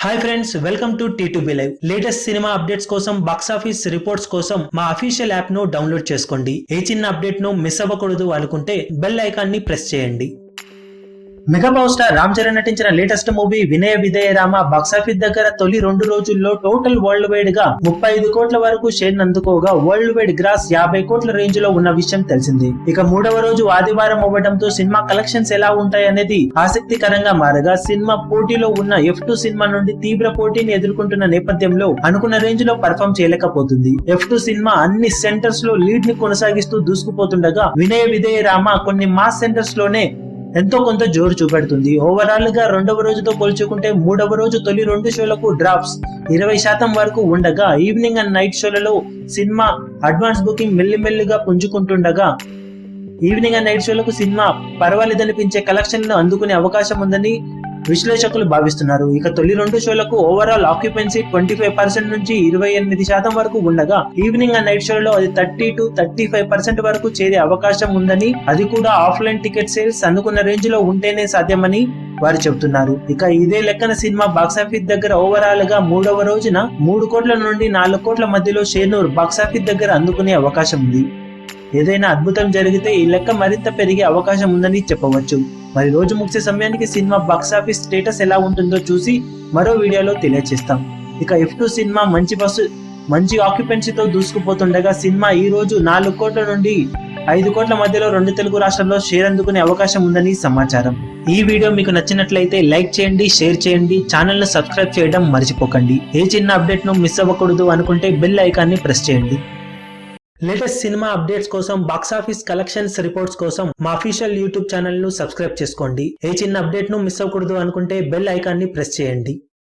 Hi friends, welcome to T2B Live. Latest cinema updates కోసం, box office reports కోసం మా official app ను download చేసుకోండి. ఏ చిన్న అప్డేట్ ను మిస్ అవ్వకూడదు అనుకుంటే బెల్ ఐకాన్ ని ప్రెస్ చేయండి. Mega power star Ram Charan నటించిన latest movie Vinaya Vidheya Rama box office దగ్గర తొలి 2 రోజుల్లో టోటల్ వరల్డ్ వైడ్ గా 35 కోట్ల వరకు షేర్ అందుకోగా వరల్డ్ వైడ్ గ్రాస్ 50 కోట్ల రేంజ్ లో ఉన్న విషయం తెలిసింది. ఇక 3వ రోజు ఆదివారం అవ్వడంతో సినిమా కలెక్షన్స్ ఎలా ఉంటాయనేది ఆసక్తికరంగా మారగా, సినిమా పోటీలో ఉన్న F2 సినిమా నుండి తీవ్ర పోటీని ఎదుర్కొంటున్న నేపథ్యంలో అనుకున్న రేంజ్ లో పర్ఫామ్ చేయలేకపోతుంది. F2 సినిమా అన్ని సెంటర్స్ లో లీడ్ ని కొనసాగిస్తూ దూసుకుపోతుండగా, వినయ విధేయ రామ కొన్ని మాస్ సెంటర్స్ లోనే ఎంతో కొంత జోరు చూపెడుతుంది. ఓవరాల్ గా 2వ రోజుతో పోల్చుకుంటే 3వ రోజు తొలి 2 షోలకు డ్రాప్స్ 20% వరకు ఉండగా, ఈవినింగ్ అండ్ నైట్ షోలలో సినిమా అడ్వాన్స్ బుకింగ్ మెల్లిమెల్లిగా పుంజుకుంటుండగా, ఈవినింగ్ అండ్ నైట్ షోలకు సినిమా పర్వాలేదనిపించే కలెక్షన్లను అందుకునే అవకాశం ఉందని విశ్లేషకులు భావిస్తున్నారు. ఇక తొలి 2 షోలకు ఓవరాల్ ఆక్యుపెన్సీ 25% నుంచి 28% వరకు ఉండగా, ఈవినింగ్ అండ్ నైట్ షోలో అది 30 to 35% వరకు చేరే అవకాశం ఉందని, అది కూడా ఆఫ్లైన్ టికెట్ సేల్స్ అనుకున్న రేంజ్ లో ఉంటేనే సాధ్యమని వారు చెబుతున్నారు. ఇక ఇదే లెక్కన సినిమా బాక్సాఫీస్ దగ్గర ఓవరాల్ గా 3వ రోజున 3 కోట్ల నుండి 4 కోట్ల మధ్యలో షేర్ను బాక్సాఫీస్ దగ్గర అందుకునే అవకాశం ఉంది. ఏదైనా అద్భుతం జరిగితే ఈ లెక్క మరింత పెరిగే అవకాశం ఉందని చెప్పవచ్చు. మరి రోజు ముగిసే సమయానికి సినిమా బాక్సాఫీస్ స్టేటస్ ఎలా ఉంటుందో చూసి మరో వీడియోలో తెలియజేస్తాం. ఇక F2 సినిమా మంచి ఆక్యుపెన్సీతో దూసుకుపోతుండగా, సినిమా ఈ రోజు 4 కోట్ల నుండి 5 కోట్ల మధ్యలో 2 తెలుగు రాష్ట్రాల్లో షేర్ అందుకునే అవకాశం ఉందని సమాచారం. ఈ వీడియో మీకు నచ్చినట్లయితే లైక్ చేయండి, షేర్ చేయండి, ఛానల్ ను సబ్స్క్రైబ్ చేయడం మర్చిపోకండి. ఏ చిన్న అప్డేట్ ను మిస్ అవ్వకూడదు అనుకుంటే బెల్ ఐకాన్ ని ప్రెస్ చేయండి. లేటెస్ట్ సినిమా అప్డేట్స్ కోసం, బాక్సాఫీస్ కలెక్షన్స్ రిపోర్ట్స్ కోసం మా అఫీషియల్ యూట్యూబ్ ఛానల్ ను సబ్స్క్రైబ్ చేసుకోండి. ఏ చిన్న అప్డేట్ ను మిస్ అవ్వకూడదు అనుకుంటే బెల్ ఐకాన్ ని ప్రెస్ చేయండి.